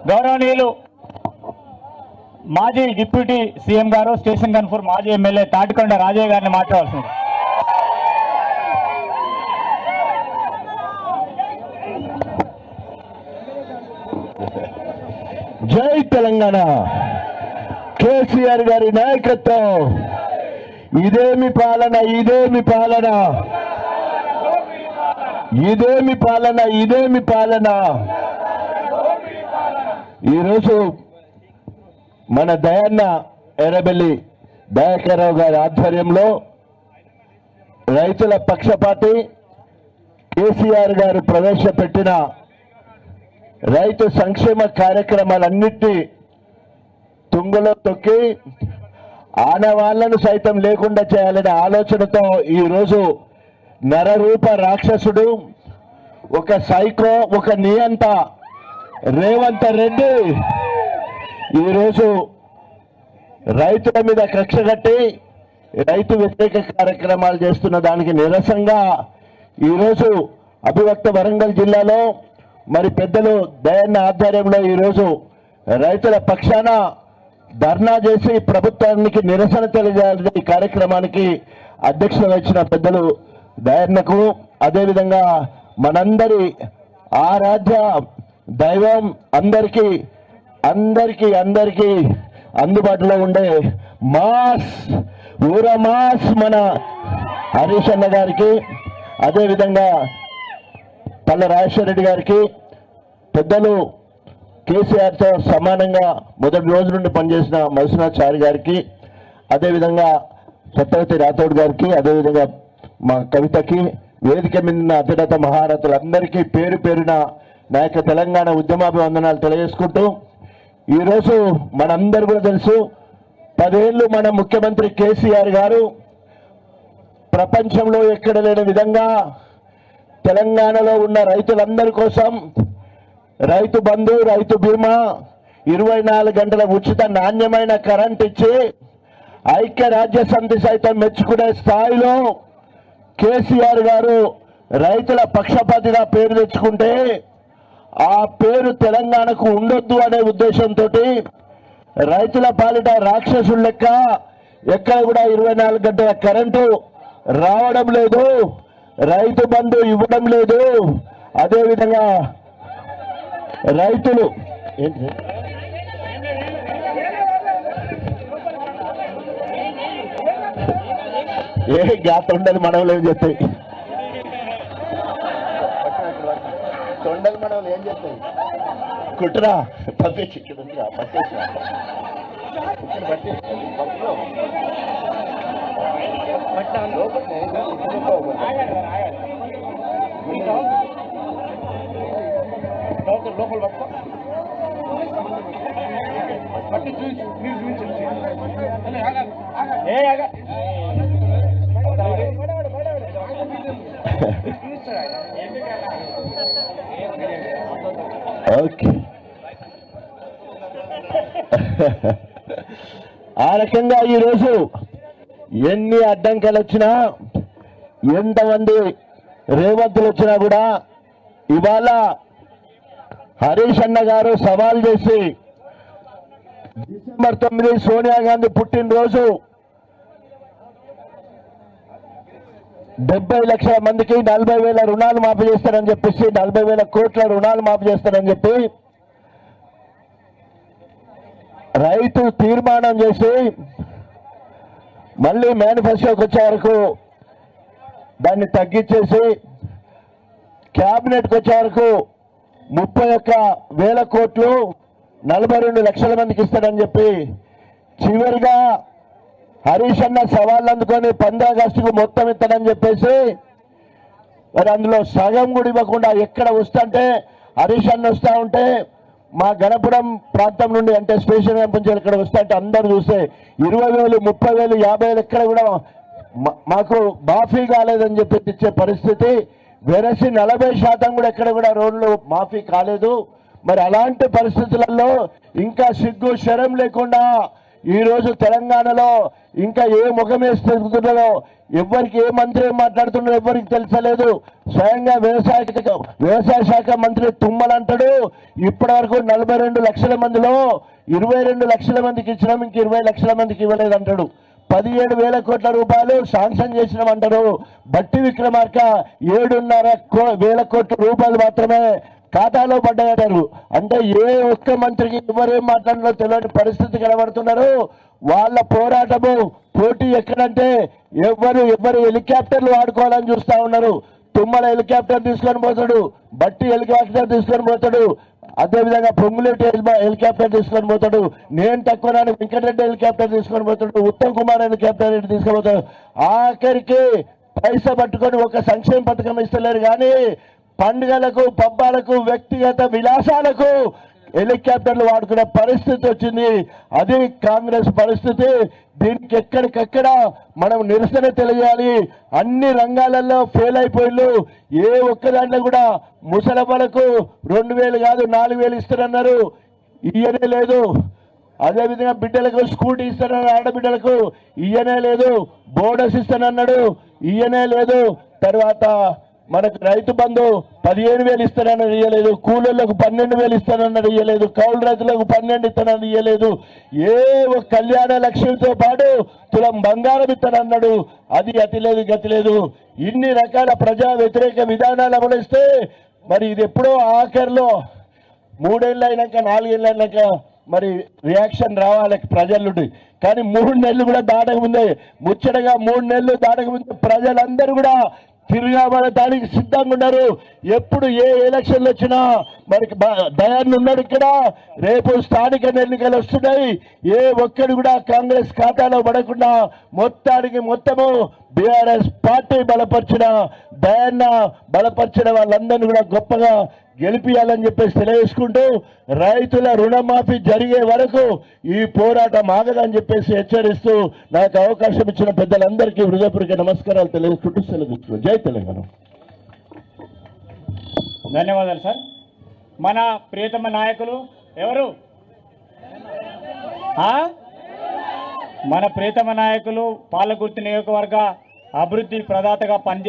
గౌరవనీయులు మాజీ deputy CM గారు స్టేషన్ గన్పూర్ మాజీ ఎమ్మెల్యే తాటికొండ రాజయ్య గారిని మాట్లాడాల్సింది. జై తెలంగాణ. కేసీఆర్ గారి నాయకత్వం. ఇదేమి పాలన, ఇదేమి పాలన, ఇదేమి పాలన, ఇదేమి పాలన. ఈరోజు మన దయాన్న ఎర్రబెల్లి దయాకర్రావు గారి ఆధ్వర్యంలో రైతుల పక్షపాతి కేసీఆర్ గారు ప్రవేశపెట్టిన రైతు సంక్షేమ కార్యక్రమాలన్నిటి తుంగలో తొక్కి ఆనవాళ్లను సైతం లేకుండా చేయాలనే ఆలోచనతో ఈరోజు నరరూప రాక్షసుడు, ఒక సైకో, ఒక నియంత రేవంత్ రెడ్డి ఈరోజు రైతుల మీద కక్ష కట్టి రైతు వ్యతిరేక కార్యక్రమాలు చేస్తున్న దానికి నిరసనగా ఈరోజు అభివక్త వరంగల్ జిల్లాలో మరి పెద్దలు దయన్న ఆధ్వర్యంలో ఈరోజు రైతుల పక్షాన ధర్నా చేసి ప్రభుత్వానికి నిరసన తెలియజేయాలని ఈ కార్యక్రమానికి అధ్యక్షత వహించిన పెద్దలు దయన్నకు, అదేవిధంగా మనందరి ఆరాధ్య దైవం అందరికీ అందరికీ అందరికీ అందుబాటులో ఉండే మాస్ ఊర మాస్ మన హరీష్ అన్న గారికి, అదేవిధంగా పల్ల రాజేశ్వర రెడ్డి గారికి, పెద్దలు కేసీఆర్తో సమానంగా మొదటి రోజు నుండి పనిచేసిన మధుసూనాచారి గారికి, అదేవిధంగా సత్యవతి రాథోడ్ గారికి, అదేవిధంగా మా కవితకి, వేదిక మీద అతిరథ మహారథులందరికీ పేరు పేరున నా యొక్క తెలంగాణ ఉద్యమాభివందనాలు తెలియజేసుకుంటూ, ఈరోజు మనందరూ కూడా తెలుసు 10 ఏళ్ళు మన ముఖ్యమంత్రి కేసీఆర్ గారు ప్రపంచంలో ఎక్కడ లేని విధంగా తెలంగాణలో ఉన్న రైతులందరి కోసం రైతు బంధు, రైతు బీమా, 24 గంటల ఉచిత నాణ్యమైన కరెంట్ ఇచ్చి ఐక్యరాజ్య సమితి సైతం మెచ్చుకునే స్థాయిలో కేసీఆర్ గారు రైతుల పక్షపాతిగా పేరు తెచ్చుకుంటే ఆ పేరు తెలంగాణకు ఉండొద్దు అనే ఉద్దేశంతో రైతుల పాలిట రాక్షసుల లెక్క ఎక్కడ కూడా 24 గంటల కరెంటు రావడం లేదు, రైతు బంధు ఇవ్వడం లేదు. అదేవిధంగా రైతులు ఏ తొండలు మనవలు ఏం చెప్తాయి, తొండలు మనవలు ఏం చెప్తాయి, కుట్రా పట్టేసి పట్టేసి లోపల పట్టి ఓకే. ఆ రకంగా ఈరోజు ఎన్ని అడ్డంకాలు వచ్చినా, ఎంతమంది రేవంతులు వచ్చినా కూడా ఇవాళ హరీష్ అన్న గారు సవాల్ చేసి డిసెంబర్ 9 సోనియా గాంధీ పుట్టినరోజు 70 లక్షల మందికి 40,000 రుణాలు మాఫీ చేస్తారని చెప్పేసి 40,000 కోట్ల రుణాలు మాఫీ చేస్తారని చెప్పి రైతు తీర్మానం చేసి మళ్ళీ మేనిఫెస్టోకి వచ్చే వరకు దాన్ని తగ్గించేసి క్యాబినెట్కి వచ్చే వరకు 31,000 కోట్లు 42 లక్షల మందికి ఇస్తారని చెప్పి చివరిగా హరీష్ అన్న సవాళ్ళు అందుకొని 15 ఆగస్టుకు మొత్తం ఇస్తాడని చెప్పేసి మరి అందులో సగం కూడా ఇవ్వకుండా ఎక్కడ వస్తుంటే హరీష్ అన్న వస్తూ ఉంటే మా గణపురం ప్రాంతం నుండి అంటే స్టేషన్ నుంచి ఇక్కడ వస్తుంటే అందరూ చూస్తే 20,000, 30,000, 50,000 ఎక్కడ కూడా మాకు మాఫీ కాలేదని చెప్పి ఇచ్చే పరిస్థితి. వెరసి 40% కూడా ఎక్కడ కూడా రోడ్లు మాఫీ కాలేదు. మరి అలాంటి పరిస్థితులలో ఇంకా సిగ్గు శరం లేకుండా ఈరోజు తెలంగాణలో ఇంకా ఏ ముఖమే స్థితిలో ఎవరికి ఏ మంత్రి ఏం మాట్లాడుతున్నారో ఎవరికి తెలుసలేదు. స్వయంగా వ్యవసాయ శాఖ మంత్రి తుమ్మల అంటాడు ఇప్పటి వరకు 42 లక్షల మందిలో 22 లక్షల మందికి ఇచ్చినాం, ఇంక 20 లక్షల మందికి ఇవ్వలేదంటాడు. 17,000 కోట్ల రూపాయలు శాంక్షన్ చేసినామంటారు. బట్టి విక్రమార్క 7,500 కోట్ల రూపాయలు మాత్రమే ఖాతాలో పడ్డాయంటారు. అంటే ఏ ఒక్క మంత్రికి ఎవరేం మాట్లాడినో తెలియని పరిస్థితి కనబడుతున్నారు. వాళ్ళ పోరాటము పోటీ ఎక్కడంటే ఎవరు హెలికాప్టర్లు వాడుకోవాలని చూస్తా ఉన్నారు. తుమ్మల హెలికాప్టర్ తీసుకొని పోతాడు, బట్టి హెలికాప్టర్ తీసుకొని పోతాడు, అదేవిధంగా పొంగులేటి హెలికాప్టర్ తీసుకొని పోతాడు, నేను తక్కువనాని వెంకటరెడ్డి హెలికాప్టర్ తీసుకొని పోతాడు, ఉత్తమ్ కుమార్ హెలికాప్టర్ తీసుకొని పోతాడు. ఆఖరికి పైసా పట్టుకొని ఒక సంక్షేమ పథకం ఇస్తలేరు కానీ పండుగలకు పబ్బాలకు వ్యక్తిగత విలాసాలకు హెలికాప్టర్లు వాడుకునే పరిస్థితి వచ్చింది. అది కాంగ్రెస్ పరిస్థితి. దీనికి ఎక్కడికక్కడ మనం నిరసన తెలియాలి. అన్ని రంగాలలో ఫెయిల్ అయిపోయిళ్ళు. ఏ ఒక్క దాంట్లో కూడా ముసలమ్మలకు 2,000 కాదు 4,000 ఇస్తారన్నారు, ఇయ్యనే లేదు. అదేవిధంగా బిడ్డలకు స్కూటీ ఇస్తానన్నారు, ఆడబిడ్డలకు ఇయ్యనే లేదు. బోనస్ ఇస్తానన్నాడు, ఇయ్యనే లేదు. తర్వాత మనకు రైతు బంధు 15,000 ఇస్తానన్నది ఇయ్యలేదు, కూలీలకు 12,000 ఇస్తానన్నది ఇయ్యలేదు, కౌలు రైతులకు 12 ఇస్తానన్నది ఇయ్యలేదు. ఏ ఒక కళ్యాణ లక్ష్యంతో పాటు తులం బంగారం ఇస్తానన్నాడు, అది అతి లేదు గతి లేదు. ఇన్ని రకాల ప్రజా వ్యతిరేక విధానాలు అమలుస్తే మరి ఇది ఎప్పుడో ఆఖరిలో 3 ఏళ్ళు అయినాక 4 ఏళ్ళు అయినాక మరి రియాక్షన్ రావాలి ప్రజల నుండి. కానీ 3 నెలలు కూడా దాటకముందే, ముచ్చటగా 3 నెలలు దాటకముందే ప్రజలందరూ కూడా తిరగబడటానికి సిద్ధంగా ఉన్నారు. ఎప్పుడు ఏ ఎలక్షన్లు వచ్చినా మరి దయాన్ని ఉన్నాడు ఇక్కడ. రేపు స్థానిక ఎన్నికలు వస్తున్నాయి. ఏ ఒక్కడు కూడా కాంగ్రెస్ ఖాతాలో పడకుండా మొత్తము బీఆర్ఎస్ పార్టీ బలపరిచిన దయాన్న బలపరిచిన వాళ్ళందరినీ కూడా గొప్పగా గెలిపియాలని చెప్పేసి తెలియజేసుకుంటూ రైతుల రుణమాఫీ జరిగే వరకు ఈ పోరాటం ఆగదని చెప్పేసి హెచ్చరిస్తూ నాకు అవకాశం ఇచ్చిన పెద్దలందరికీ హృదయపూర్వక నమస్కారాలు తెలియజేసుకుంటూ సెలవు తీసుకుంటాను. జై తెలంగాణ. ధన్యవాదాలు సార్. మన ప్రియతమ నాయకులు ఎవరు? మన ప్రియతమ నాయకులు పాలకుర్తి నియోజకవర్గ అభివృద్ధి ప్రదాతగా పనిచే